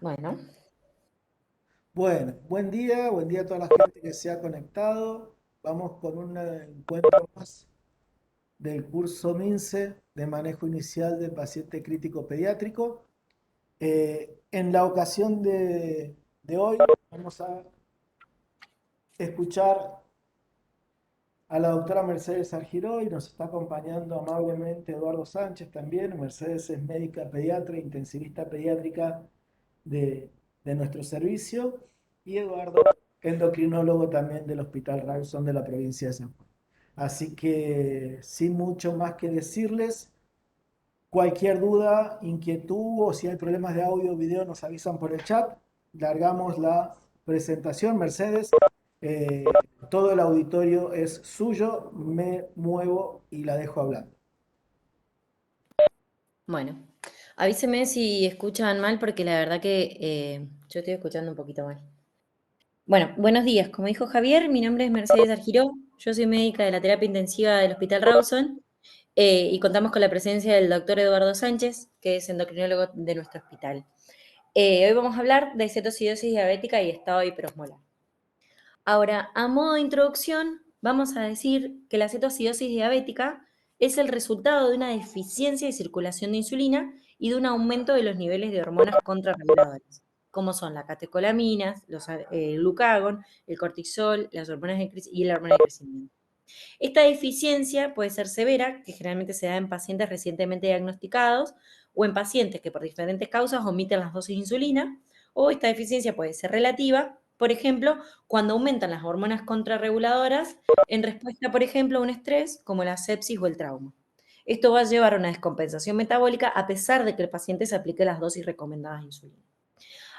Bueno, Bueno, buen día a toda la gente que se ha conectado. Vamos con un encuentro más del curso MINSE de manejo inicial del paciente crítico pediátrico. En la ocasión de hoy vamos a escuchar a la doctora Mercedes Argiró y nos está acompañando amablemente Eduardo Sánchez también. Mercedes es médica pediatra, intensivista pediátrica de, de nuestro servicio, y Eduardo, endocrinólogo también del Hospital Rawson de la provincia de San Juan. Así que sin mucho más que decirles, cualquier duda, inquietud o si hay problemas de audio o video nos avisan por el chat. Largamos la presentación. Mercedes, eh, todo el auditorio es suyo, me muevo y la dejo hablando. bueno. Avíseme si escuchan mal porque la verdad que yo estoy escuchando un poquito mal. Bueno, buenos días. Como dijo Javier, mi nombre es Mercedes Argiró. Yo soy médica de la terapia intensiva del Hospital Rawson y contamos con la presencia del doctor Eduardo Sánchez, que es endocrinólogo de nuestro hospital. Hoy vamos a hablar de cetocidosis diabética y estado hiperosmolar. Ahora, a modo de introducción, vamos a decir que la cetocidosis diabética es el resultado de una deficiencia de circulación de insulina y de un aumento de los niveles de hormonas contrarreguladoras, como son las catecolaminas, el glucagón, el cortisol, las hormonas y la hormona de crecimiento. Esta deficiencia puede ser severa, que generalmente se da en pacientes recientemente diagnosticados o en pacientes que por diferentes causas omiten las dosis de insulina, o esta deficiencia puede ser relativa, por ejemplo, cuando aumentan las hormonas contrarreguladoras en respuesta, por ejemplo, a un estrés como la sepsis o el trauma. Esto va a llevar a una descompensación metabólica a pesar de que el paciente se aplique las dosis recomendadas de insulina.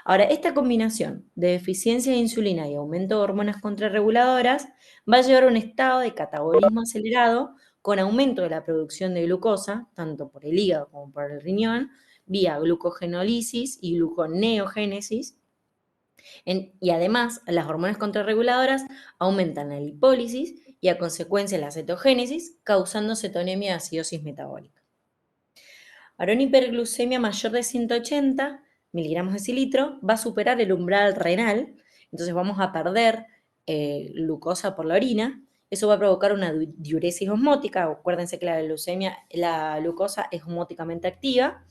Ahora, esta combinación de deficiencia de insulina y aumento de hormonas contrarreguladoras va a llevar a un estado de catabolismo acelerado con aumento de la producción de glucosa, tanto por el hígado como por el riñón, vía glucogenólisis y gluconeogénesis. Y además, las hormonas contrarreguladoras aumentan la lipólisis y a consecuencia la cetogénesis, causando cetonemia y acidosis metabólica. Ahora, una hiperglucemia mayor de 180 miligramos de cilitro va a superar el umbral renal, entonces vamos a perder glucosa por la orina. Eso va a provocar una diuresis osmótica. Acuérdense que la glucosa es osmóticamente activa.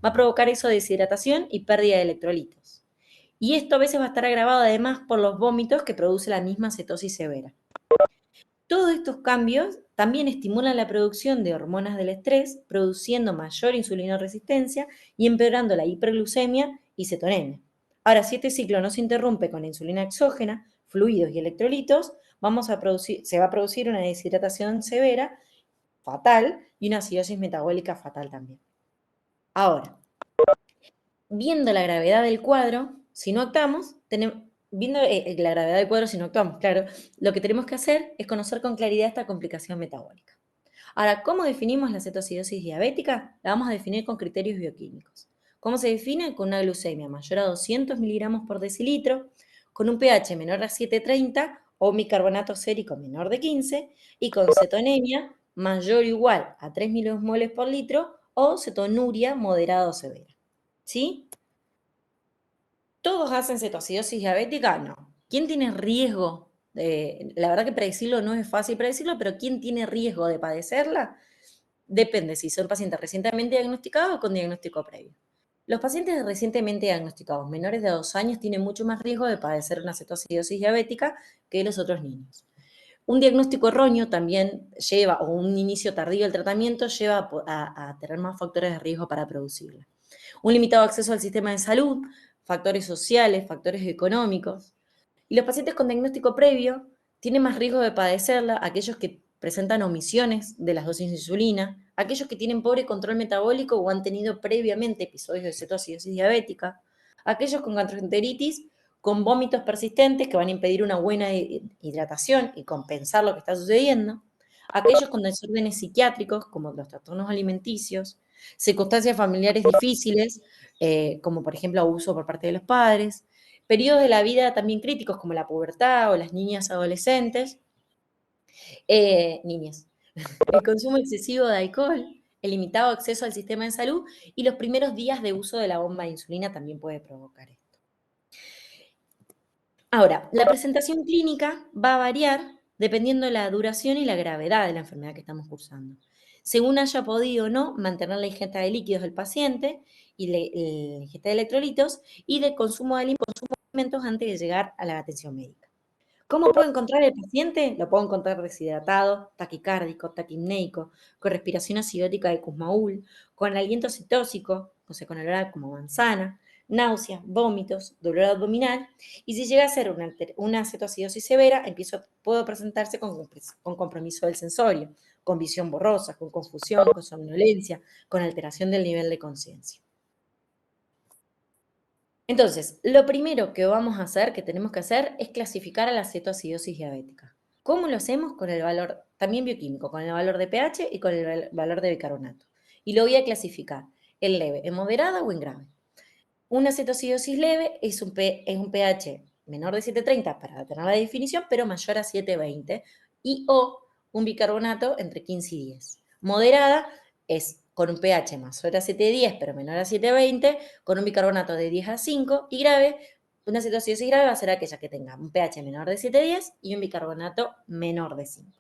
Va a provocar eso deshidratación y pérdida de electrolitos. Y esto a veces va a estar agravado además por los vómitos que produce la misma cetosis severa. Todos estos cambios también estimulan la producción de hormonas del estrés, produciendo mayor insulinoresistencia y empeorando la hiperglucemia y cetonemia. Ahora, si este ciclo no se interrumpe con la insulina exógena, fluidos y electrolitos, se va a producir una deshidratación severa, fatal, y una acidosis metabólica fatal también. Ahora, viendo la gravedad del cuadro, si no actuamos, viendo la gravedad del cuadro, si no actuamos, claro, lo que tenemos que hacer es conocer con claridad esta complicación metabólica. Ahora, ¿cómo definimos la cetocidosis diabética? La vamos a definir con criterios bioquímicos. ¿Cómo se define? Con una glucemia mayor a 200 miligramos por decilitro, con un pH menor a 7,30 o bicarbonato sérico menor de 15 y con cetonemia mayor o igual a 3 milimoles por litro o cetonuria moderada o severa. ¿Sí? ¿Todos hacen cetoacidosis diabética? No. ¿Quién tiene riesgo? La verdad que predecirlo no es fácil predecirlo, pero ¿quién tiene riesgo de padecerla? Depende si son pacientes recientemente diagnosticados o con diagnóstico previo. Los pacientes recientemente diagnosticados menores de 2 años tienen mucho más riesgo de padecer una cetoacidosis diabética que los otros niños. Un diagnóstico erróneo también lleva, o un inicio tardío del tratamiento lleva a tener más factores de riesgo para producirla. Un limitado acceso al sistema de salud, factores sociales, factores económicos. Y los pacientes con diagnóstico previo tienen más riesgo de padecerla, aquellos que presentan omisiones de las dosis de insulina, aquellos que tienen pobre control metabólico o han tenido previamente episodios de cetoacidosis diabética, aquellos con gastroenteritis con vómitos persistentes que van a impedir una buena hidratación y compensar lo que está sucediendo, aquellos con desórdenes psiquiátricos como los trastornos alimenticios, circunstancias familiares difíciles, como por ejemplo abuso por parte de los padres, periodos de la vida también críticos como la pubertad o las niñas adolescentes, niñas, el consumo excesivo de alcohol, el limitado acceso al sistema de salud y los primeros días de uso de la bomba de insulina también puede provocar esto. Ahora, la presentación clínica va a variar dependiendo de la duración y la gravedad de la enfermedad que estamos cursando. Según haya podido o no mantener la ingesta de líquidos del paciente y la ingesta de electrolitos y de consumo de alimentos antes de llegar a la atención médica. ¿Cómo puedo encontrar el paciente? Lo puedo encontrar deshidratado, taquicárdico, taquimneico, con respiración acidótica de Kussmaul, con aliento cetóxico, o sea, con olor como manzana, náuseas, vómitos, dolor abdominal, y si llega a ser una cetoacidosis severa, puedo presentarse con compromiso del sensorio, con visión borrosa, con confusión, con somnolencia, con alteración del nivel de conciencia. Entonces, lo primero que vamos a hacer, que tenemos que hacer, es clasificar a la cetoacidosis diabética. ¿Cómo lo hacemos? Con el valor, también bioquímico, con el valor de pH y con el valor de bicarbonato. Y lo voy a clasificar en leve, en moderada o en grave. Una cetoacidosis leve es un pH menor de 7,30 para tener la definición, pero mayor a 7,20 y o un bicarbonato entre 15 y 10. Moderada es con un pH mayor a 7,10 pero menor a 7,20, con un bicarbonato de 10 a 5 y grave, una cetoacidosis grave va a ser aquella que tenga un pH menor de 7,10 y un bicarbonato menor de 5.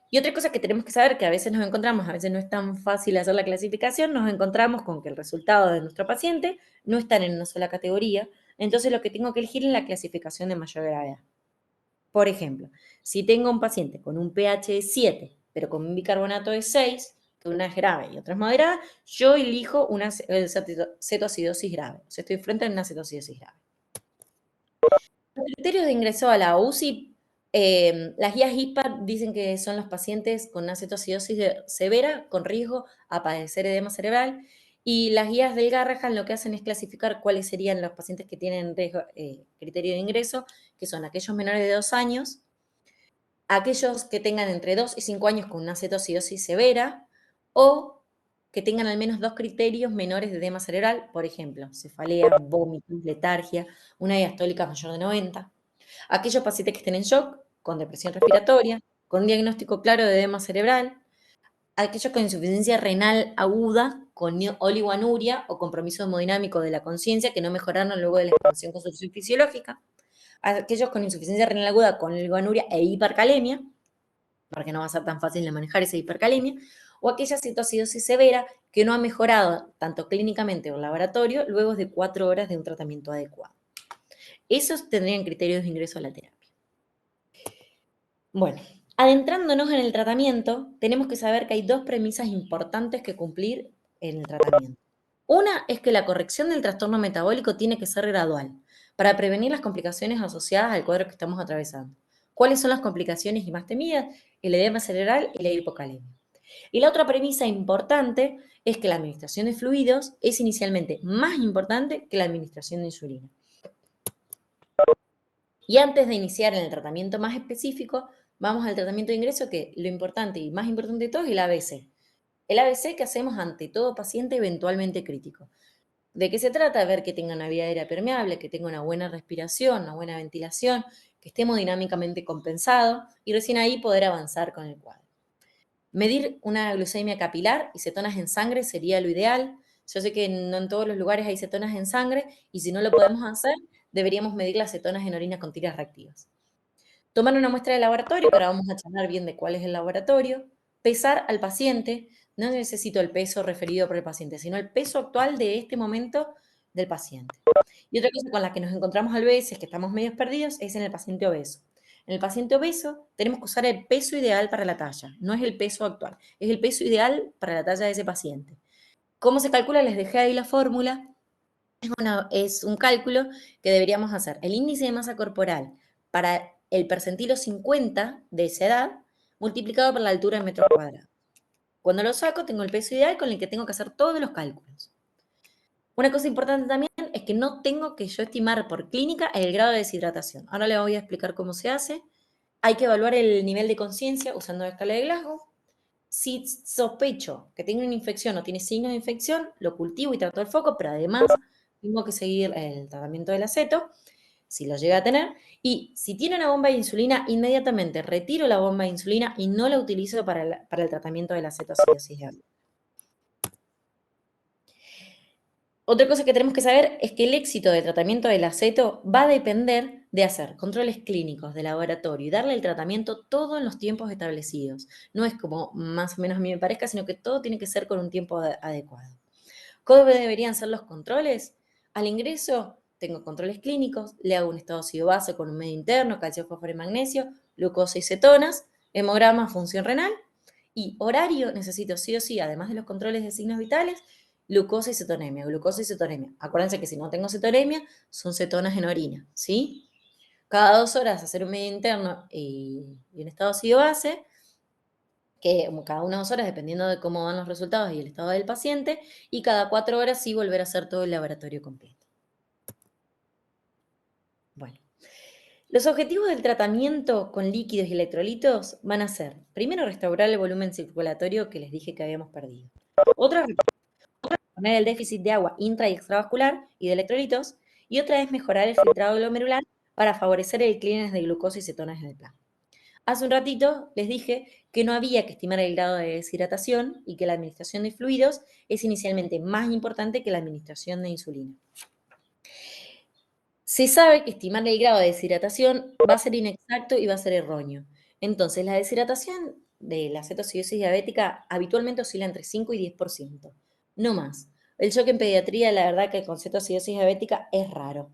Y otra cosa que tenemos que saber, que a veces nos encontramos, a veces no es tan fácil hacer la clasificación, nos encontramos con que el resultado de nuestro paciente no están en una sola categoría, entonces lo que tengo que elegir es la clasificación de mayor gravedad. Por ejemplo, si tengo un paciente con un pH de 7, pero con un bicarbonato de 6, que una es grave y otra es moderada, yo elijo una cetoacidosis grave. O sea, estoy frente a una cetoacidosis grave. Los criterios de ingreso a la UCI, las guías HIPAA dicen que son los pacientes con una cetoacidosis severa con riesgo a padecer edema cerebral y las guías del Garrahan lo que hacen es clasificar cuáles serían los pacientes que tienen riesgo, criterio de ingreso, que son aquellos menores de 2 años, aquellos que tengan entre 2 y 5 años con una cetoacidosis severa o que tengan al menos 2 criterios menores de edema cerebral, por ejemplo, cefalea, vómitos, letargia, una diastólica mayor de 90. Aquellos pacientes que estén en shock, con depresión respiratoria, con un diagnóstico claro de edema cerebral, aquellos con insuficiencia renal aguda, con oligoanuria o compromiso hemodinámico de la conciencia que no mejoraron luego de la expansión con solución fisiológica, aquellos con insuficiencia renal aguda con oligoanuria e hipercalemia, porque no va a ser tan fácil de manejar esa hipercalemia, o aquella cetoacidosis severa que no ha mejorado tanto clínicamente o en laboratorio luego de 4 horas de un tratamiento adecuado. Esos tendrían criterios de ingreso a la terapia. Bueno, adentrándonos en el tratamiento, tenemos que saber que hay dos premisas importantes que cumplir en el tratamiento. Una es que la corrección del trastorno metabólico tiene que ser gradual para prevenir las complicaciones asociadas al cuadro que estamos atravesando. ¿Cuáles son las complicaciones y más temidas? El edema cerebral y la hipocalemia. Y la otra premisa importante es que la administración de fluidos es inicialmente más importante que la administración de insulina. Y antes de iniciar en el tratamiento más específico, vamos al tratamiento de ingreso, que lo importante y más importante de todo es el ABC. El ABC que hacemos ante todo paciente eventualmente crítico. ¿De qué se trata? Ver que tenga una vía aérea permeable, que tenga una buena respiración, una buena ventilación, que esté hemodinámicamente compensado y recién ahí poder avanzar con el cuadro. Medir una glucemia capilar y cetonas en sangre sería lo ideal. Yo sé que no en todos los lugares hay cetonas en sangre y si no lo podemos hacer, deberíamos medir las cetonas en orina con tiras reactivas. Tomar una muestra de laboratorio, que ahora vamos a charlar bien de cuál es el laboratorio. Pesar al paciente, no necesito el peso referido por el paciente, sino el peso actual de este momento del paciente. Y otra cosa con la que nos encontramos a veces, que estamos medio perdidos, es en el paciente obeso. En el paciente obeso tenemos que usar el peso ideal para la talla, no es el peso actual, es el peso ideal para la talla de ese paciente. ¿Cómo se calcula? Les dejé ahí la fórmula. Es un cálculo que deberíamos hacer. El índice de masa corporal para el percentilo 50 de esa edad multiplicado por la altura en metros cuadrados. Cuando lo saco, tengo el peso ideal con el que tengo que hacer todos los cálculos. Una cosa importante también es que no tengo que yo estimar por clínica el grado de deshidratación. Ahora le voy a explicar cómo se hace. Hay que evaluar el nivel de conciencia usando la escala de Glasgow. Si sospecho que tengo una infección o tiene signos de infección, lo cultivo y trato el foco, pero además tengo que seguir el tratamiento del aceto, si lo llega a tener. Y si tiene una bomba de insulina, inmediatamente retiro la bomba de insulina y no la utilizo para el tratamiento de la cetoacidosis diabética. Otra cosa que tenemos que saber es que el éxito del tratamiento del aceto va a depender de hacer controles clínicos de laboratorio y darle el tratamiento todo en los tiempos establecidos. No es como más o menos a mí me parezca, sino que todo tiene que ser con un tiempo adecuado. ¿Cómo deberían ser los controles? Al ingreso tengo controles clínicos, le hago un estado ácido base con un medio interno, calcio, fósforo y magnesio, glucosa y cetonas, hemograma, función renal y horario necesito sí o sí, además de los controles de signos vitales, glucosa y cetonemia, glucosa y cetonemia. Acuérdense que si no tengo cetonemia, son cetonas en orina, ¿sí? Cada 2 horas hacer un medio interno y un estado ácido base, que cada 1 o 2 horas, dependiendo de cómo van los resultados y el estado del paciente, y cada 4 horas sí volver a hacer todo el laboratorio completo. Bueno, los objetivos del tratamiento con líquidos y electrolitos van a ser, primero, restaurar el volumen circulatorio que les dije que habíamos perdido. Otra, poner el déficit de agua intra y extravascular y de electrolitos. Y otra es mejorar el filtrado glomerular para favorecer el clearance de glucosa y cetonas en el plasma. Hace un ratito les dije que no había que estimar el grado de deshidratación y que la administración de fluidos es inicialmente más importante que la administración de insulina. Se sabe que estimar el grado de deshidratación va a ser inexacto y va a ser erróneo. Entonces, la deshidratación de la cetoacidosis diabética habitualmente oscila entre 5 y 10%, no más. El shock en pediatría, la verdad que con cetoacidosis diabética es raro.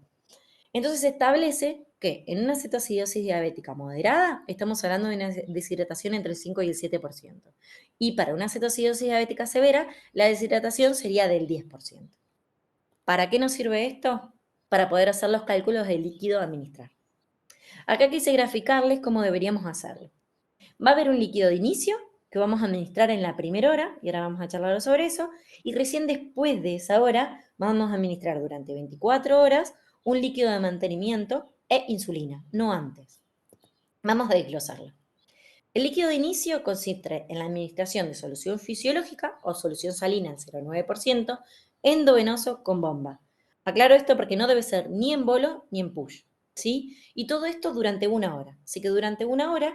Entonces se establece que en una cetoacidosis diabética moderada estamos hablando de una deshidratación entre el 5 y el 7%. Y para una cetoacidosis diabética severa, la deshidratación sería del 10%. ¿Para qué nos sirve esto? Para poder hacer los cálculos del líquido a administrar. Acá quise graficarles cómo deberíamos hacerlo. Va a haber un líquido de inicio que vamos a administrar en la primera hora, y ahora vamos a charlar sobre eso, y recién después de esa hora vamos a administrar durante 24 horas un líquido de mantenimiento e insulina, no antes. Vamos a desglosarlo. El líquido de inicio consiste en la administración de solución fisiológica o solución salina al 0,9%, endovenoso con bomba. Aclaro esto porque no debe ser ni en bolo ni en push, ¿sí? Y todo esto durante 1 hora. Así que durante 1 hora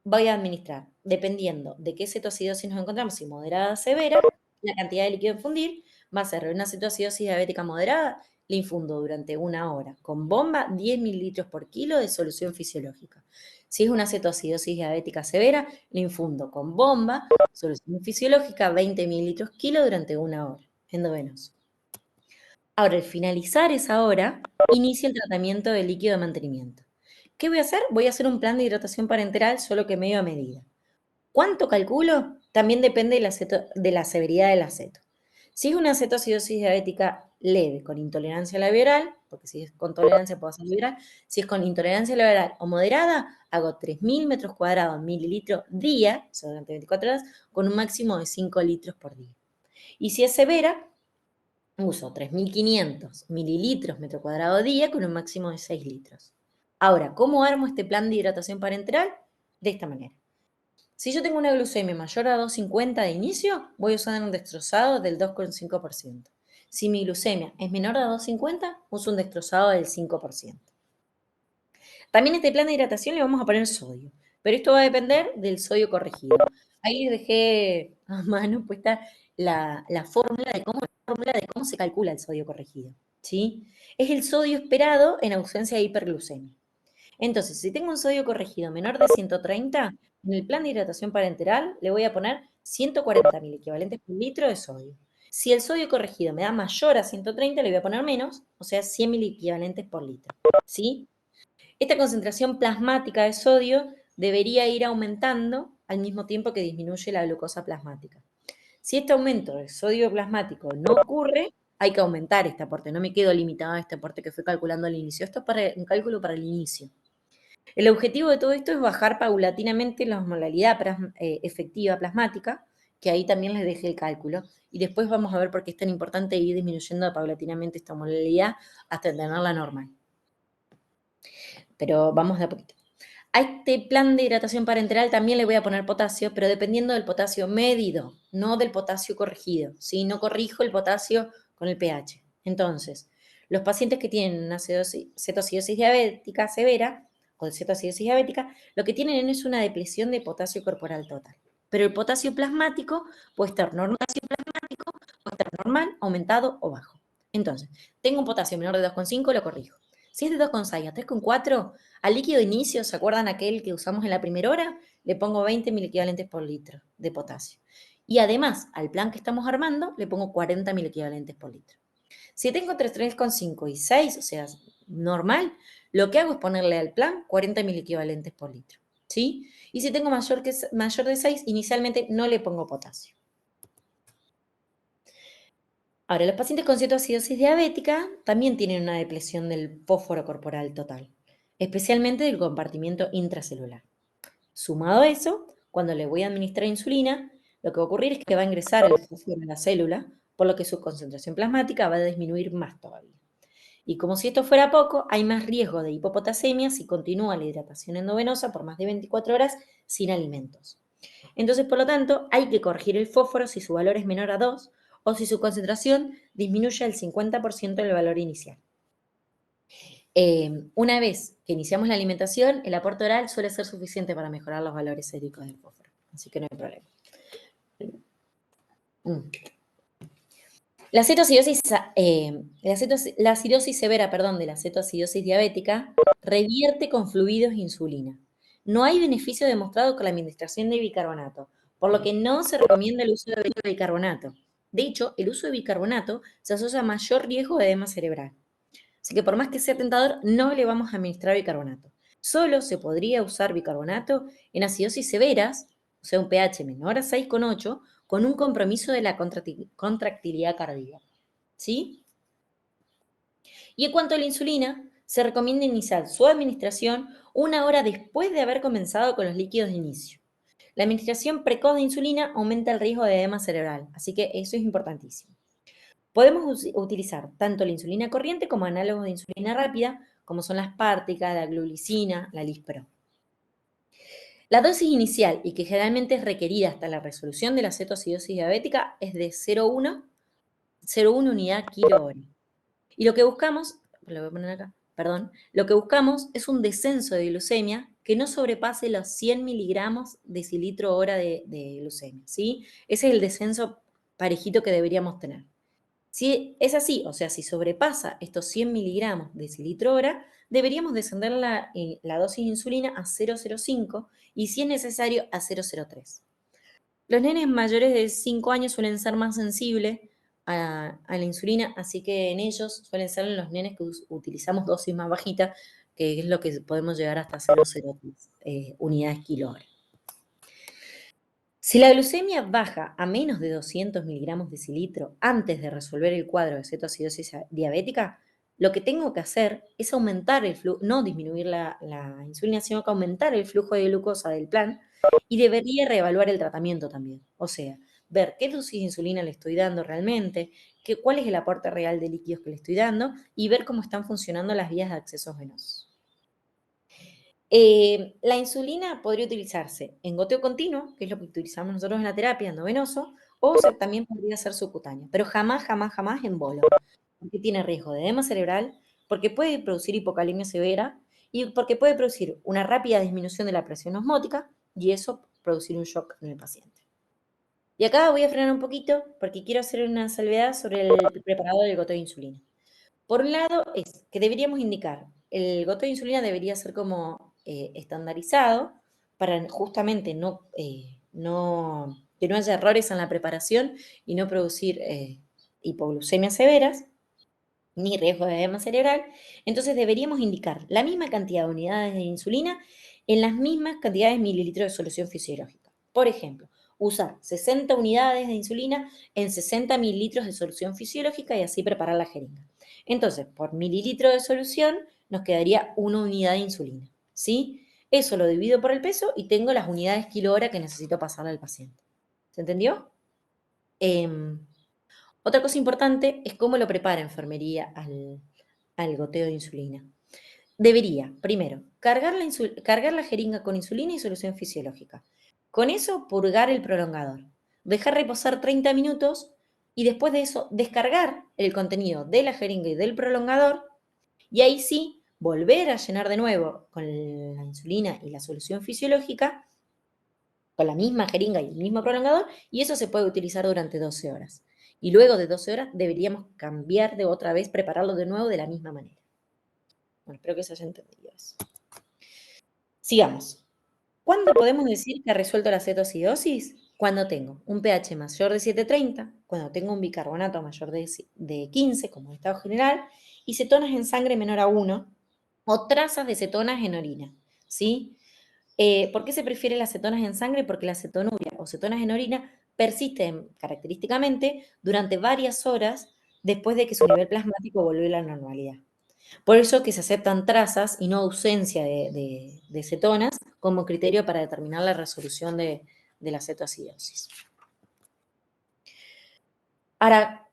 voy a administrar, dependiendo de qué cetoacidosis nos encontramos, si moderada o severa, la cantidad de líquido a infundir va a ser una cetoacidosis diabética moderada, le infundo durante 1 hora con bomba 10 mililitros por kilo de solución fisiológica. Si es una cetoacidosis diabética severa, le infundo con bomba solución fisiológica 20 mililitros kilo durante 1 hora, endovenoso. Ahora, al finalizar esa hora, inicia el tratamiento del líquido de mantenimiento. ¿Qué voy a hacer? Voy a hacer un plan de hidratación parenteral, solo que medio a medida. ¿Cuánto calculo? También depende de la severidad del aceto. Si es una acetoacidosis diabética leve, con intolerancia laboral, porque si es con tolerancia puedo hacer laboral, si es con intolerancia laboral o moderada, hago 3.000 metros cuadrados mililitros día, o sea, durante 24 horas, con un máximo de 5 litros por día. Y si es severa, uso 3.500 mililitros metro cuadrado día con un máximo de 6 litros. Ahora, ¿cómo armo este plan de hidratación parenteral? De esta manera. Si yo tengo una glucemia mayor a 250 de inicio, voy a usar un destrozado del 2,5%. Si mi glucemia es menor a 250, uso un destrozado del 5%. También este plan de hidratación le vamos a poner sodio, pero esto va a depender del sodio corregido. Ahí les dejé a mano puesta la fórmula de cómo se calcula el sodio corregido, ¿sí? Es el sodio esperado en ausencia de hiperglucemia. Entonces, si tengo un sodio corregido menor de 130, en el plan de hidratación parenteral le voy a poner 140.000 equivalentes por litro de sodio. Si el sodio corregido me da mayor a 130, le voy a poner menos, o sea, 100.000 equivalentes por litro, ¿sí? Esta concentración plasmática de sodio debería ir aumentando al mismo tiempo que disminuye la glucosa plasmática. Si este aumento de sodio plasmático no ocurre, hay que aumentar este aporte. No me quedo limitado a este aporte que fui calculando al inicio. Esto es un cálculo para el inicio. El objetivo de todo esto es bajar paulatinamente la osmolaridad efectiva plasmática, que ahí también les dejé el cálculo. Y después vamos a ver por qué es tan importante ir disminuyendo paulatinamente esta osmolaridad hasta tenerla normal. Pero vamos de a poquito. A este plan de hidratación parenteral también le voy a poner potasio, pero dependiendo del potasio medido, no del potasio corregido. ¿Sí? No corrijo el potasio con el pH. Entonces, los pacientes que tienen una cetoacidosis diabética severa o de cetoacidosis diabética, lo que tienen es una depresión de potasio corporal total. Pero el potasio plasmático puede estar normal, aumentado o bajo. Entonces, tengo un potasio menor de 2,5, lo corrijo. Si es de 2,6 a 3,4, al líquido de inicio, ¿se acuerdan aquel que usamos en la primera hora? Le pongo 20 equivalentes por litro de potasio. Y además, al plan que estamos armando, le pongo 40 equivalentes por litro. Si tengo entre 3,5 y 6, o sea, normal, lo que hago es ponerle al plan 40 equivalentes por litro. ¿Sí? Y si tengo mayor de 6, inicialmente no le pongo potasio. Ahora, los pacientes con cetoacidosis diabética también tienen una depresión del fósforo corporal total, especialmente del compartimiento intracelular. Sumado a eso, cuando le voy a administrar insulina, lo que va a ocurrir es que va a ingresar el fósforo en la célula, por lo que su concentración plasmática va a disminuir más todavía. Y como si esto fuera poco, hay más riesgo de hipopotasemia si continúa la hidratación endovenosa por más de 24 horas sin alimentos. Entonces, por lo tanto, hay que corregir el fósforo si su valor es menor a 2 o si su concentración disminuye al 50% del valor inicial. Una vez que iniciamos la alimentación, el aporte oral suele ser suficiente para mejorar los valores séricos del fósforo, así que no hay problema. La cetoacidosis, la acidosis severa, de la cetoacidosis diabética revierte con fluidos e insulina. No hay beneficio demostrado con la administración de bicarbonato, por lo que no se recomienda el uso de bicarbonato. De hecho, el uso de bicarbonato se asocia a mayor riesgo de edema cerebral. Así que por más que sea tentador, no le vamos a administrar bicarbonato. Solo se podría usar bicarbonato en acidosis severas, o sea, un pH menor a 6,8, con un compromiso de la contractilidad cardíaca. ¿Sí? Y en cuanto a la insulina, se recomienda iniciar su administración 1 hora después de haber comenzado con los líquidos de inicio. La administración precoz de insulina aumenta el riesgo de edema cerebral, así que eso es importantísimo. Podemos utilizar tanto la insulina corriente como análogos de insulina rápida, como son las párticas, la glulicina, la lispro. La dosis inicial y que generalmente es requerida hasta la resolución de la cetoacidosis diabética es de 0,1 unidad kilo hora. Y lo que buscamos, lo voy a poner acá, perdón, lo que buscamos es un descenso de glucemia que no sobrepase los 100 miligramos decilitro hora de glucemia, ¿sí? Ese es el descenso parejito que deberíamos tener. Si es así, o sea, si sobrepasa estos 100 miligramos decilitro hora, deberíamos descender la dosis de insulina a 0,05 y si es necesario a 0,03. Los nenes mayores de 5 años suelen ser más sensibles a la insulina, así que en ellos suelen ser los nenes que utilizamos dosis más bajitas, que es lo que podemos llegar hasta 0,03 unidades kilo hora. Si la glucemia baja a menos de 200 miligramos decilitro antes de resolver el cuadro de cetoacidosis diabética, lo que tengo que hacer es aumentar el flujo, no disminuir la insulina, sino que aumentar el flujo de glucosa del plan y debería reevaluar el tratamiento también. O sea, ver qué dosis de insulina le estoy dando realmente, cuál es el aporte real de líquidos que le estoy dando y ver cómo están funcionando las vías de acceso venosos. La insulina podría utilizarse en goteo continuo, que es lo que utilizamos nosotros en la terapia endovenoso, o también podría ser subcutáneo, pero jamás, jamás, jamás en bolo, porque tiene riesgo de edema cerebral, porque puede producir hipocalemia severa y porque puede producir una rápida disminución de la presión osmótica y eso producir un shock en el paciente. Y acá voy a frenar un poquito porque quiero hacer una salvedad sobre el preparado del goteo de insulina. Por un lado, es que deberíamos indicar, el goteo de insulina debería ser como estandarizado para justamente que no haya errores en la preparación y no producir hipoglucemias severas ni riesgo de edema cerebral. Entonces deberíamos indicar la misma cantidad de unidades de insulina en las mismas cantidades de mililitros de solución fisiológica. Por ejemplo, usar 60 unidades de insulina en 60 mililitros de solución fisiológica y así preparar la jeringa. Entonces, por mililitro de solución nos quedaría 1 unidad de insulina, ¿sí? Eso lo divido por el peso y tengo las unidades kilo hora que necesito pasarle al paciente. ¿Se entendió? Otra cosa importante es cómo lo prepara enfermería al goteo de insulina. Debería, primero, cargar la jeringa con insulina y solución fisiológica. Con eso, purgar el prolongador. Dejar reposar 30 minutos y después de eso, descargar el contenido de la jeringa y del prolongador y ahí sí, volver a llenar de nuevo con la insulina y la solución fisiológica, con la misma jeringa y el mismo prolongador, y eso se puede utilizar durante 12 horas. Y luego de 12 horas deberíamos cambiar de otra vez, prepararlo de nuevo de la misma manera. Bueno, espero que se haya entendido eso. Sigamos. ¿Cuándo podemos decir que ha resuelto la cetoacidosis? Cuando tengo un pH mayor de 7,30, cuando tengo un bicarbonato mayor de 15, como en estado general, y cetonas en sangre menor a 1, o trazas de cetonas en orina, ¿sí? ¿Por qué se prefiere las cetonas en sangre? Porque la cetonuria o cetonas en orina persisten característicamente durante varias horas después de que su nivel plasmático volvió a la normalidad. Por eso que se aceptan trazas y no ausencia de cetonas como criterio para determinar la resolución de la cetoacidosis. Ahora,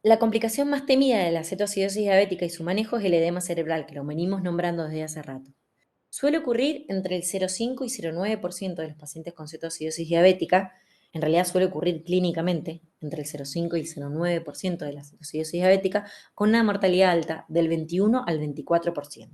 la complicación más temida de la cetoacidosis diabética y su manejo es el edema cerebral, que lo venimos nombrando desde hace rato. Suele ocurrir entre el 0,5 y 0,9% de los pacientes con cetoacidosis diabética. En realidad suele ocurrir clínicamente entre el 0,5 y el 0,9% de la cetoacidosis diabética, con una mortalidad alta del 21 al 24%.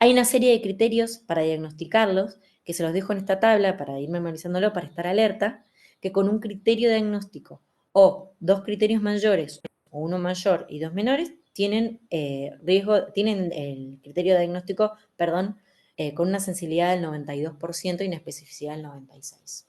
Hay una serie de criterios para diagnosticarlos, que se los dejo en esta tabla para ir memorizándolo, para estar alerta, que con un criterio diagnóstico o dos criterios mayores, o uno mayor y dos menores, tienen tienen el criterio diagnóstico, perdón, con una sensibilidad del 92% y una especificidad del 96%.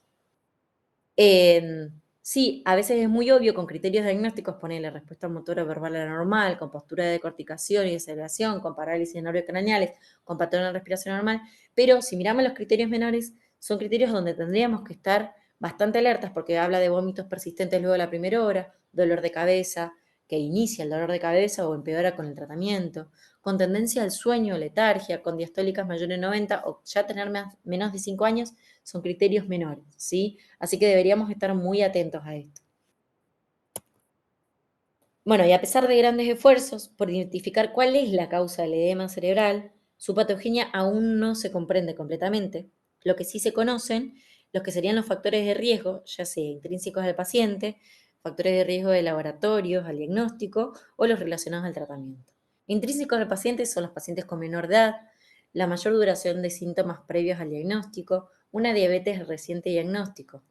Sí, a veces es muy obvio con criterios diagnósticos ponerle respuesta motora verbal anormal, con postura de decorticación y deceleración, con parálisis craneales, con patrón de respiración normal, pero si miramos los criterios menores, son criterios donde tendríamos que estar bastante alertas porque habla de vómitos persistentes luego de la primera hora, dolor de cabeza, que inicia el dolor de cabeza o empeora con el tratamiento, con tendencia al sueño, letargia, con diastólicas mayores de 90 o ya tener menos de 5 años, son criterios menores, ¿sí? Así que deberíamos estar muy atentos a esto. Bueno, y a pesar de grandes esfuerzos por identificar cuál es la causa del edema cerebral, su patogenia aún no se comprende completamente. Lo que sí se conocen, los que serían los factores de riesgo, ya sea intrínsecos del paciente, factores de riesgo de laboratorios, al diagnóstico o los relacionados al tratamiento. Intrínsecos del paciente son los pacientes con menor edad, la mayor duración de síntomas previos al diagnóstico, una diabetes reciente diagnóstico,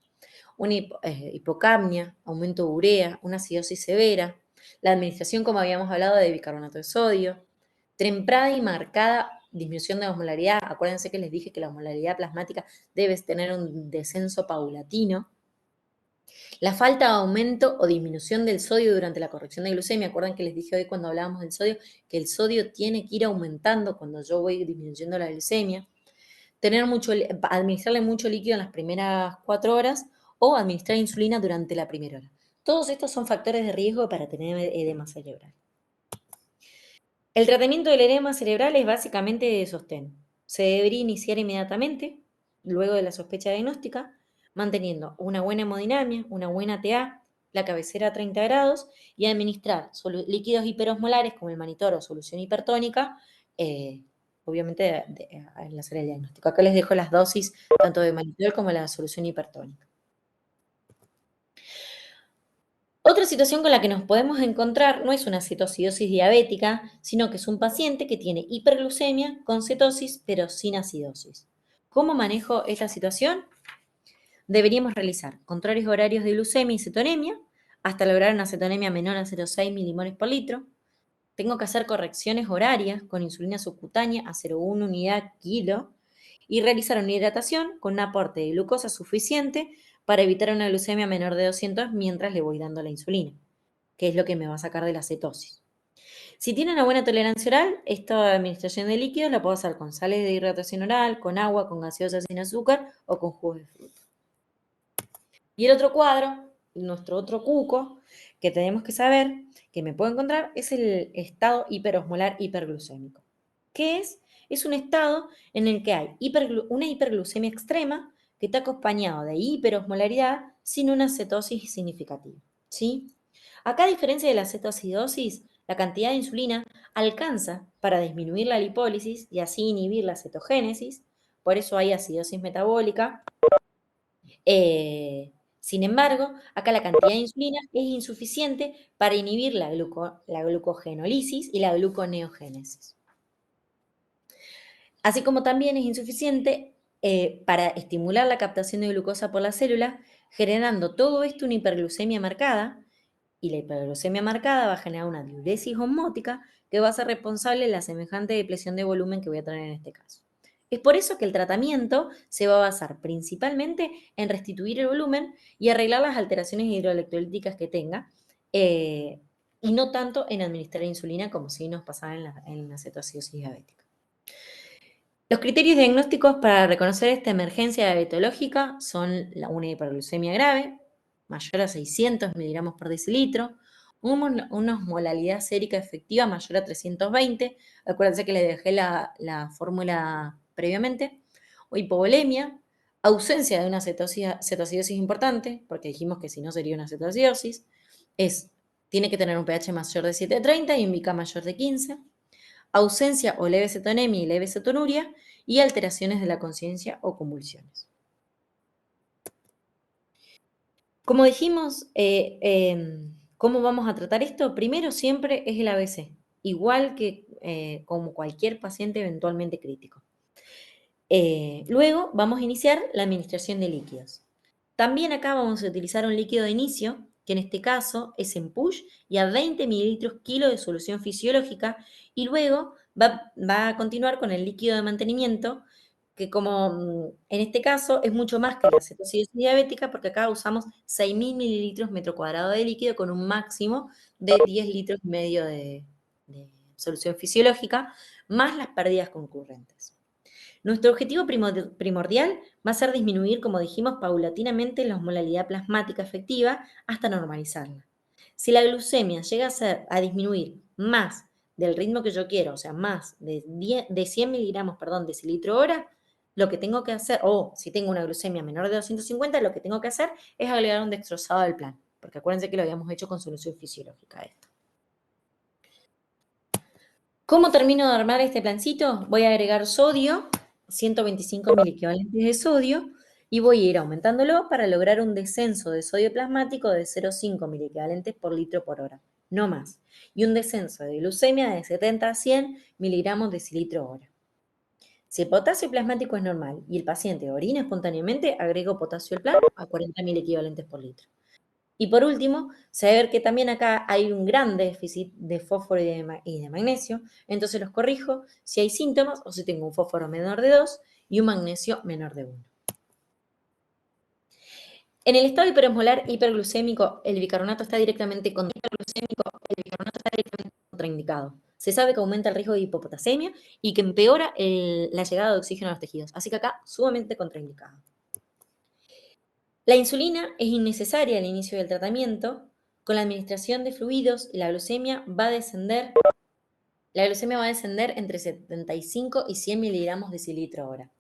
una hipocapnia, aumento de urea, una acidosis severa, la administración, como habíamos hablado, de bicarbonato de sodio, temprana y marcada disminución de osmolaridad. Acuérdense que les dije que la osmolaridad plasmática debe tener un descenso paulatino. La falta de aumento o disminución del sodio durante la corrección de glucemia. Acuerdan que les dije hoy cuando hablábamos del sodio que el sodio tiene que ir aumentando cuando yo voy disminuyendo la glucemia. Administrarle mucho líquido en las primeras 4 horas o administrar insulina durante la primera hora. Todos estos son factores de riesgo para tener edema cerebral. El tratamiento del edema cerebral es básicamente de sostén. Se debería iniciar inmediatamente, luego de la sospecha diagnóstica, manteniendo una buena hemodinamia, una buena TA, la cabecera a 30 grados y administrar líquidos hiperosmolares como el mannitol o solución hipertónica, obviamente al hacer el diagnóstico. Acá les dejo las dosis tanto de mannitol como la solución hipertónica. Otra situación con la que nos podemos encontrar no es una cetoacidosis diabética, sino que es un paciente que tiene hiperglucemia con cetosis, pero sin acidosis. ¿Cómo manejo esta situación? Deberíamos realizar controles horarios de glucemia y cetonemia hasta lograr una cetonemia menor a 0,6 milimoles por litro. Tengo que hacer correcciones horarias con insulina subcutánea a 0,1 unidad kilo y realizar una hidratación con un aporte de glucosa suficiente para evitar una glucemia menor de 200 mientras le voy dando la insulina, que es lo que me va a sacar de la cetosis. Si tiene una buena tolerancia oral, esta administración de líquidos la puedo hacer con sales de hidratación oral, con agua, con gaseosa sin azúcar o con jugos de fruta. Y el otro cuadro, nuestro otro cuco, que tenemos que saber, que me puedo encontrar, es el estado hiperosmolar hiperglucémico. ¿Qué es? Es un estado en el que hay una hiperglucemia extrema que está acompañado de hiperosmolaridad sin una cetosis significativa, ¿sí? Acá, a diferencia de la cetoacidosis, la cantidad de insulina alcanza para disminuir la lipólisis y así inhibir la cetogénesis, por eso hay acidosis metabólica. Sin embargo, acá la cantidad de insulina es insuficiente para inhibir la glucogenólisis y la gluconeogénesis. Así como también es insuficiente para estimular la captación de glucosa por la célula, generando todo esto una hiperglucemia marcada, y la hiperglucemia marcada va a generar una diuresis osmótica que va a ser responsable de la semejante depresión de volumen que voy a tener en este caso. Es por eso que el tratamiento se va a basar principalmente en restituir el volumen y arreglar las alteraciones hidroelectrolíticas que tenga, y no tanto en administrar insulina como si nos pasaba en la cetoacidosis diabética. Los criterios diagnósticos para reconocer esta emergencia diabetológica son una hiperglucemia grave, mayor a 600 miligramos por decilitro, una osmolalidad sérica efectiva mayor a 320, acuérdense que les dejé la fórmula previamente, o hipovolemia, ausencia de una cetoacidosis importante, porque dijimos que si no sería una cetoacidosis, tiene que tener un pH mayor de 7,30 y un pK mayor de 15, ausencia o leve cetonemia y leve cetonuria, y alteraciones de la conciencia o convulsiones. Como dijimos, ¿cómo vamos a tratar esto? Primero siempre es el ABC, igual que como cualquier paciente eventualmente crítico. Luego vamos a iniciar la administración de líquidos. También acá vamos a utilizar un líquido de inicio, que en este caso es en push y a 20 mililitros kilo de solución fisiológica, y luego va a continuar con el líquido de mantenimiento, que como en este caso es mucho más que la cetoacidosis diabética, porque acá usamos 6.000 mililitros metro cuadrado de líquido con un máximo de 10 litros y medio de solución fisiológica, más las pérdidas concurrentes. Nuestro objetivo primordial va a ser disminuir, como dijimos, paulatinamente la osmolalidad plasmática efectiva hasta normalizarla. Si la glucemia llega a disminuir más del ritmo que yo quiero, o sea, más de 100 miligramos, decilitro hora, lo que tengo que hacer, o si tengo una glucemia menor de 250, lo que tengo que hacer es agregar un dextrosado al plan, porque acuérdense que lo habíamos hecho con solución fisiológica esto. ¿Cómo termino de armar este plancito? Voy a agregar sodio, 125 miliequivalentes de sodio, y voy a ir aumentándolo para lograr un descenso de sodio plasmático de 0,5 miliequivalentes por litro por hora, no más, y un descenso de glucemia de 70 a 100 miligramos decilitro hora. Si el potasio plasmático es normal y el paciente orina espontáneamente, agrego potasio al plan a 40 miliequivalentes por litro. Y por último, saber que también acá hay un gran déficit de fósforo y de magnesio, entonces los corrijo si hay síntomas o si tengo un fósforo menor de 2 y un magnesio menor de 1. En el estado hiperosmolar hiperglucémico, el bicarbonato está directamente contraindicado. Se sabe que aumenta el riesgo de hipopotasemia y que empeora la llegada de oxígeno a los tejidos, así que acá sumamente contraindicado. La insulina es innecesaria al inicio del tratamiento. Con la administración de fluidos, la glucemia va a descender entre 75 y 100 miligramos decilitro hora.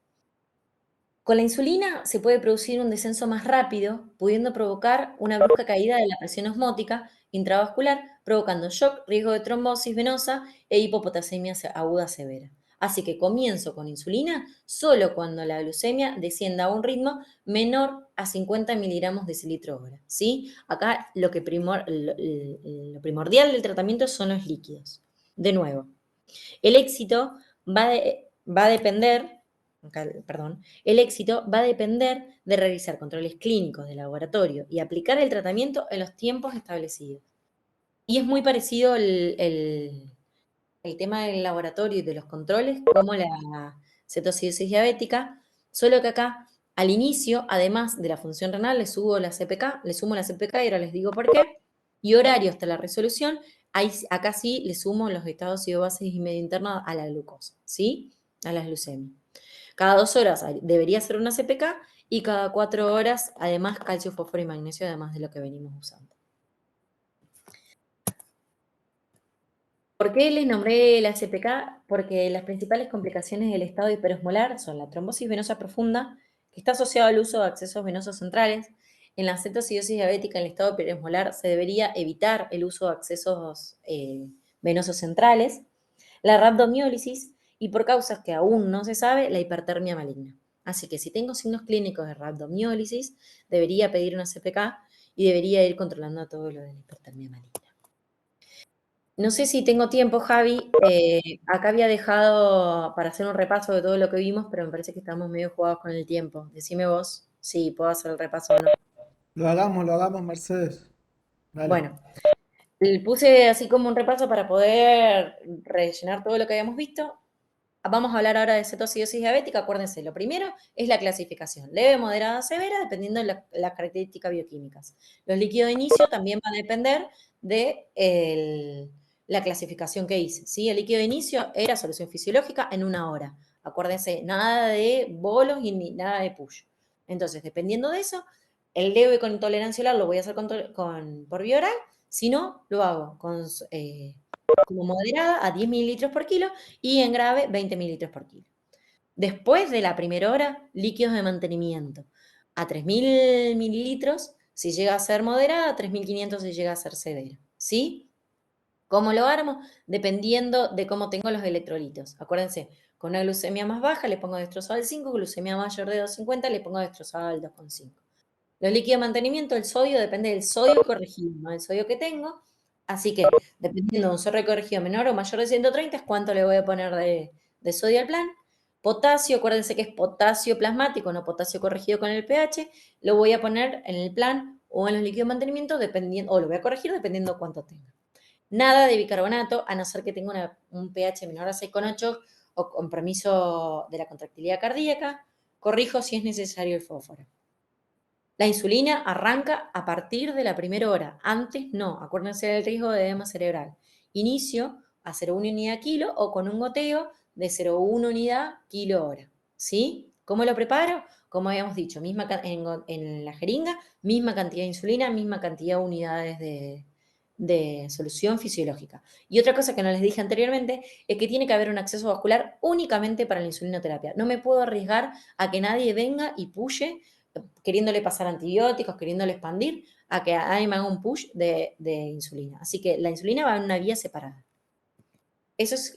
Con la insulina se puede producir un descenso más rápido, pudiendo provocar una brusca caída de la presión osmótica intravascular, provocando shock, riesgo de trombosis venosa e hipopotasemia aguda severa. Así que comienzo con insulina solo cuando la glucemia descienda a un ritmo menor a 50 miligramos decilitro hora, ¿sí? Acá lo primordial del tratamiento son los líquidos. De nuevo, el éxito va a depender de realizar controles clínicos de laboratorio y aplicar el tratamiento en los tiempos establecidos. Y es muy parecido el tema del laboratorio y de los controles como la cetoacidosis diabética, solo que acá al inicio, además de la función renal, le sumo la CPK y ahora les digo por qué, y horario hasta la resolución, acá sí le sumo los estados ácido-bases y medio interno a la glucosa, ¿sí? A la glucemia. Cada 2 horas debería ser una CPK y cada 4 horas, además, calcio, fósforo y magnesio, además de lo que venimos usando. ¿Por qué les nombré la CPK? Porque las principales complicaciones del estado hiperosmolar son la trombosis venosa profunda, que está asociada al uso de accesos venosos centrales. En la cetoacidosis diabética, en el estado hiperosmolar, se debería evitar el uso de accesos venosos centrales, la rhabdomiólisis y, por causas que aún no se sabe, la hipertermia maligna. Así que si tengo signos clínicos de rhabdomiólisis, debería pedir una CPK y debería ir controlando todo lo de la hipertermia maligna. No sé si tengo tiempo, Javi. Acá había dejado para hacer un repaso de todo lo que vimos, pero me parece que estamos medio jugados con el tiempo. Decime vos si puedo hacer el repaso o no. Lo hagamos, Mercedes. Dale. Bueno, Puse así como un repaso para poder rellenar todo lo que habíamos visto. Vamos a hablar ahora de cetocidosis diabética. Acuérdense, lo primero es la clasificación. Leve, moderada, severa, dependiendo de las características bioquímicas. Los líquidos de inicio también van a depender de la clasificación que hice. ¿Sí? El líquido de inicio era solución fisiológica en 1 hora. Acuérdense, nada de bolos y ni nada de push. Entonces, dependiendo de eso, el leve con intolerancia oral lo voy a hacer por vía oral. Si no, lo hago como moderada a 10 mililitros por kilo y en grave 20 mililitros por kilo. Después de la primera hora, líquidos de mantenimiento. A 3.000 mililitros si llega a ser moderada, a 3.500 si llega a ser severa. ¿Sí? ¿Cómo lo armo? Dependiendo de cómo tengo los electrolitos. Acuérdense, con una glucemia más baja le pongo destrozado al 5, glucemia mayor de 250 le pongo destrozado al 2,5. Los líquidos de mantenimiento, el sodio, depende del sodio corregido, no del sodio que tengo. Así que, dependiendo de un sodio corregido menor o mayor de 130, es cuánto le voy a poner de sodio al plan. Potasio, acuérdense que es potasio plasmático, no potasio corregido con el pH. Lo voy a poner en el plan o en los líquidos de mantenimiento, dependiendo, o lo voy a corregir dependiendo de cuánto tenga. Nada de bicarbonato, a no ser que tenga un pH menor a 6,8 o compromiso de la contractilidad cardíaca. Corrijo si es necesario el fósforo. La insulina arranca a partir de la primera hora. Antes no. Acuérdense del riesgo de edema cerebral. Inicio a 0,1 unidad kilo o con un goteo de 0,1 unidad kilo hora. ¿Sí? ¿Cómo lo preparo? Como habíamos dicho, en la jeringa, misma cantidad de insulina, misma cantidad de unidades de solución fisiológica. Y otra cosa que no les dije anteriormente es que tiene que haber un acceso vascular únicamente para la insulinoterapia. No me puedo arriesgar a que nadie venga y puye queriéndole pasar antibióticos, queriéndole expandir, a que alguien me haga un push de insulina. Así que la insulina va en una vía separada. Eso es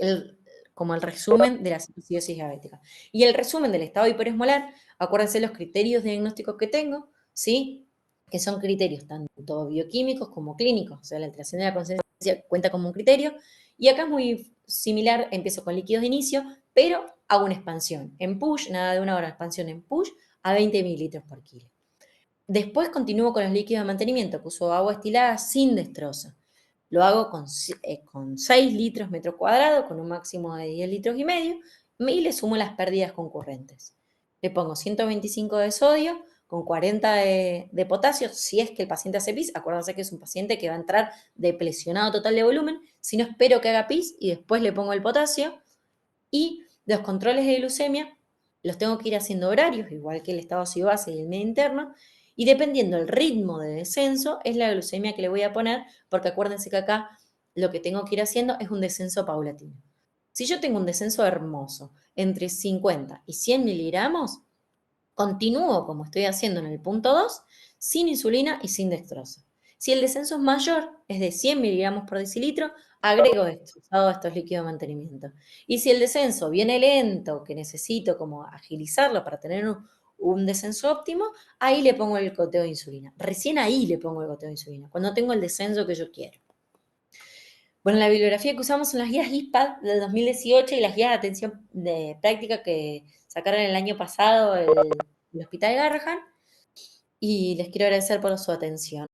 como el resumen de la cetoacidosis diabética. Y el resumen del estado hiperesmolar, acuérdense los criterios diagnósticos que tengo, ¿sí? Que son criterios tanto bioquímicos como clínicos. O sea, la alteración de la conciencia cuenta como un criterio. Y acá es muy similar, empiezo con líquidos de inicio, pero hago una expansión. En push, nada de 1 hora, expansión en push a 20 mililitros por kilo. Después continúo con los líquidos de mantenimiento, que uso agua estilada sin destroza. Lo hago con 6 litros metro cuadrado, con un máximo de 10 litros y medio, y le sumo las pérdidas concurrentes. Le pongo 125 de sodio con 40 de potasio, si es que el paciente hace PIS. Acuérdense que es un paciente que va a entrar depresionado total de volumen, si no espero que haga PIS y después le pongo el potasio. Y los controles de glucemia los tengo que ir haciendo horarios, igual que el estado ácido base y el medio interno, y dependiendo del ritmo de descenso, es la glucemia que le voy a poner, porque acuérdense que acá lo que tengo que ir haciendo es un descenso paulatino. Si yo tengo un descenso hermoso entre 50 y 100 miligramos, continúo como estoy haciendo en el punto 2, sin insulina y sin dextrosa. Si el descenso es mayor, es de 100 miligramos por decilitro, agrego destrozado a estos líquidos de mantenimiento. Y si el descenso viene lento, que necesito como agilizarlo para tener un descenso óptimo, ahí le pongo el goteo de insulina. Recién ahí le pongo el goteo de insulina, cuando tengo el descenso que yo quiero. Bueno, la bibliografía que usamos son las guías ISPAD del 2018 y las guías de atención de práctica que sacaron el año pasado el Hospital Garrahan. Y les quiero agradecer por su atención.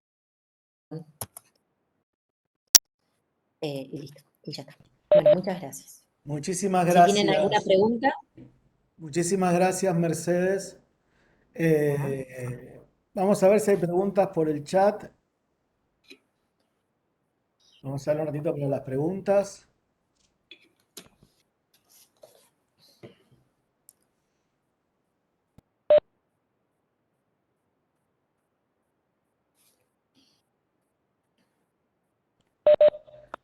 Y listo, y ya está. Bueno, muchas gracias. Muchísimas Si tienen alguna gracias. pregunta, Muchísimas gracias, Mercedes. Vamos a ver si hay preguntas por el chat. Vamos a darle un ratito para las preguntas.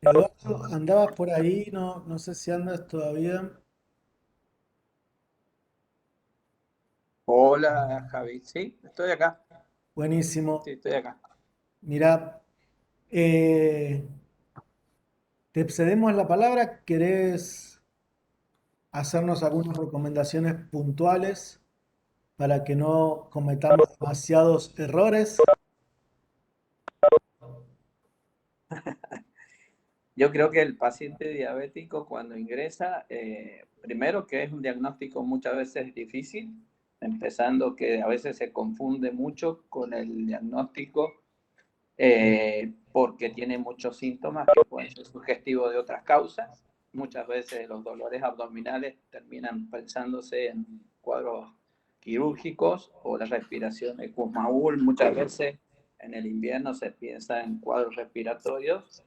Eduardo, andabas por ahí, no, no sé si andas todavía. Hola Javi, sí, estoy acá, sí, Buenísimo. estoy acá. Mira, eh, te cedemos la palabra. ¿Querés hacernos algunas recomendaciones puntuales para que no cometamos demasiados errores? Yo creo que el paciente diabético cuando ingresa, primero que es un diagnóstico muchas veces difícil, empezando que a veces se confunde mucho con el diagnóstico porque tiene muchos síntomas que pueden ser sugestivos de otras causas. Muchas veces los dolores abdominales terminan pensándose en cuadros quirúrgicos o la respiración de Kussmaul. Muchas veces en el invierno se piensa en cuadros respiratorios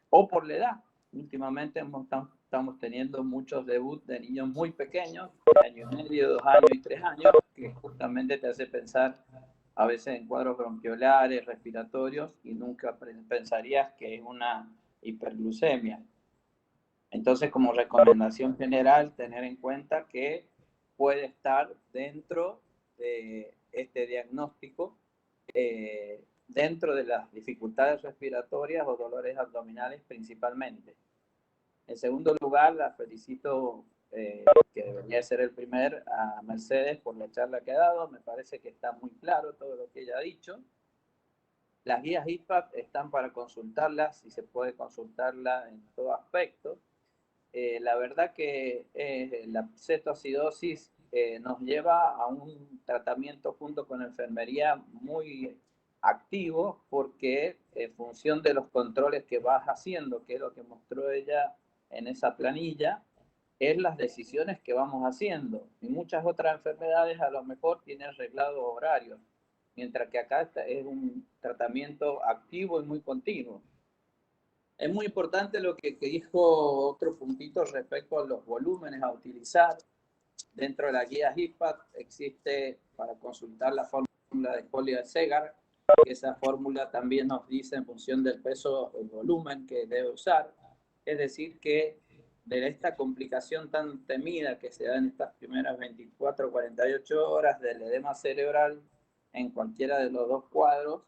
o por la edad. Últimamente estamos teniendo muchos debuts de niños muy pequeños, de año y medio, 2 años y 3 años, que justamente te hace pensar a veces en cuadros bronquiolares, respiratorios, y nunca pensarías que es una hiperglucemia. Entonces, como recomendación general, tener en cuenta que puede estar dentro de este diagnóstico, dentro de las dificultades respiratorias o dolores abdominales principalmente. En segundo lugar, la felicito, que debería ser el primer, a Mercedes por la charla que ha dado. Me parece que está muy claro todo lo que ella ha dicho. Las guías IPAP están para consultarlas y se puede consultarla en todo aspecto. La verdad que la cetoacidosis nos lleva a un tratamiento junto con enfermería muy activo, porque en función de los controles que vas haciendo, que es lo que mostró ella en esa planilla, es las decisiones que vamos haciendo. Y muchas otras enfermedades a lo mejor tienen arreglados horarios, mientras que acá es un tratamiento activo y muy continuo. Es muy importante lo que dijo otro puntito respecto a los volúmenes a utilizar. Dentro de la guía HIPAA existe para consultar la fórmula de Collier-Segar, que esa fórmula también nos dice en función del peso el volumen que debe usar. Es decir, que de esta complicación tan temida que se da en estas primeras 24 o 48 horas del edema cerebral en cualquiera de los dos cuadros,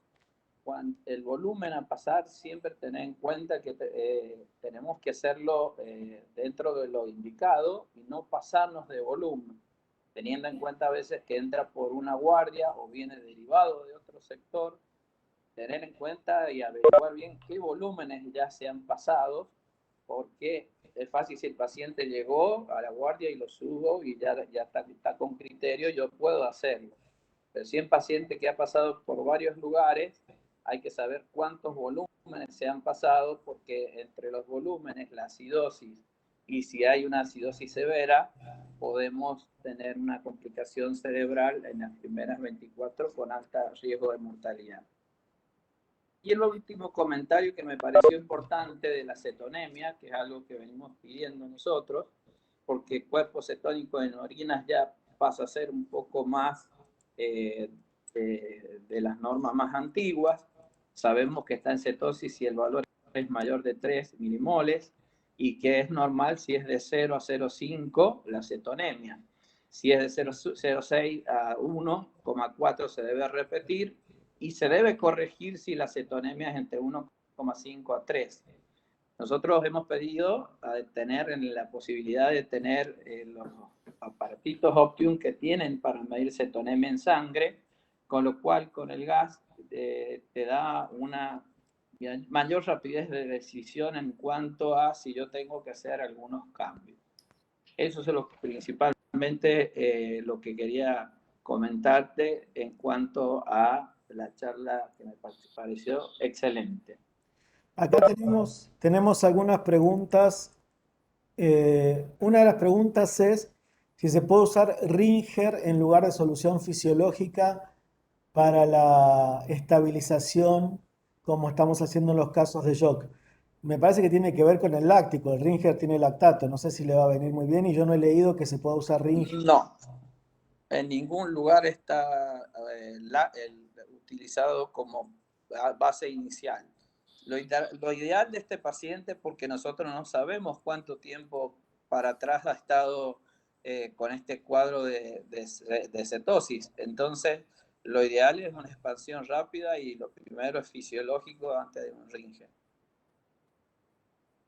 el volumen a pasar, siempre tener en cuenta que tenemos que hacerlo dentro de lo indicado y no pasarnos de volumen, teniendo en cuenta a veces que entra por una guardia o viene derivado de otro sector. Tener en cuenta y averiguar bien qué volúmenes ya se han pasado, porque es fácil, si el paciente llegó a la guardia y lo subo y ya está con criterio, yo puedo hacerlo. Pero si un paciente que ha pasado por varios lugares, hay que saber cuántos volúmenes se han pasado, porque entre los volúmenes, la acidosis, y si hay una acidosis severa, podemos tener una complicación cerebral en las primeras 24 con alto riesgo de mortalidad. Y el último comentario que me pareció importante de la cetonemia, que es algo que venimos pidiendo nosotros, porque el cuerpo cetónico en orinas ya pasa a ser un poco más de las normas más antiguas. Sabemos que está en cetosis si el valor es mayor de 3 milimoles, y que es normal si es de 0 a 0,5 la cetonemia. Si es de 0,6 a 1,4 se debe repetir, y se debe corregir si la cetonemia es entre 1,5 a 3. Nosotros hemos pedido tener la posibilidad de tener los aparatitos Optium que tienen para medir cetonemia en sangre, con lo cual con el gas te da una mayor rapidez de decisión en cuanto a si yo tengo que hacer algunos cambios. Eso es lo principalmente lo que quería comentarte en cuanto a la charla, que me pareció excelente. Acá tenemos algunas preguntas. Una de las preguntas es si se puede usar Ringer en lugar de solución fisiológica para la estabilización, como estamos haciendo en los casos de shock. Me parece que tiene que ver con el láctico. El Ringer tiene lactato. No sé si le va a venir muy bien, y yo no he leído que se pueda usar Ringer. No, en ningún lugar está utilizado como base inicial. Lo ideal de este paciente, porque nosotros no sabemos cuánto tiempo para atrás ha estado con este cuadro de cetosis. Entonces, lo ideal es una expansión rápida, y lo primero es fisiológico antes de un Ringer.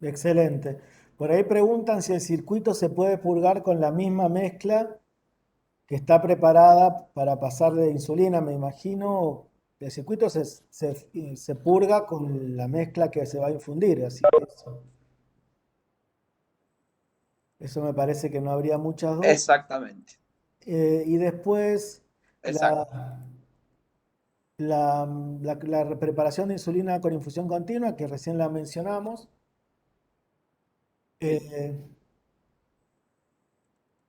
Excelente. Por ahí preguntan si el circuito se puede purgar con la misma mezcla que está preparada para pasarle de insulina. Me imagino el circuito se purga con la mezcla que se va a infundir, así que eso me parece que no habría muchas dudas. Exactamente. Y después Exacto. la preparación de insulina con infusión continua, que recién la mencionamos. Eh,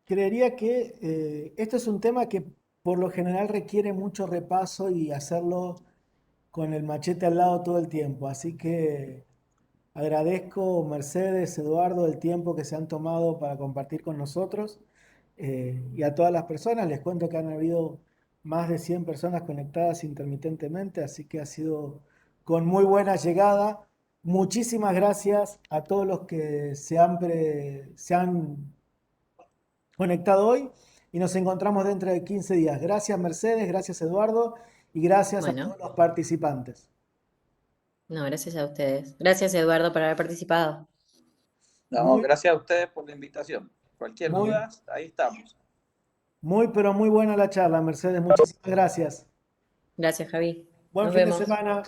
Creería que este es un tema que por lo general requiere mucho repaso y hacerlo con el machete al lado todo el tiempo. Así que agradezco, Mercedes, Eduardo, el tiempo que se han tomado para compartir con nosotros. Y a todas las personas, les cuento que han habido más de 100 personas conectadas intermitentemente, así que ha sido con muy buena llegada. Muchísimas gracias a todos los que se han conectado hoy y nos encontramos dentro de 15 días. Gracias Mercedes, gracias Eduardo y gracias a Bueno, todos los participantes. no, gracias a ustedes. Gracias, Eduardo, por haber participado. No, Muy, gracias a ustedes por la invitación. Cualquier muy, duda, ahí estamos. pero muy buena la charla, Mercedes. Muchísimas gracias. Gracias, Javi. Buen Nos fin de vemos. semana.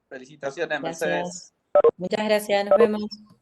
Felicitaciones, Mercedes. Gracias. Muchas gracias. Nos vemos.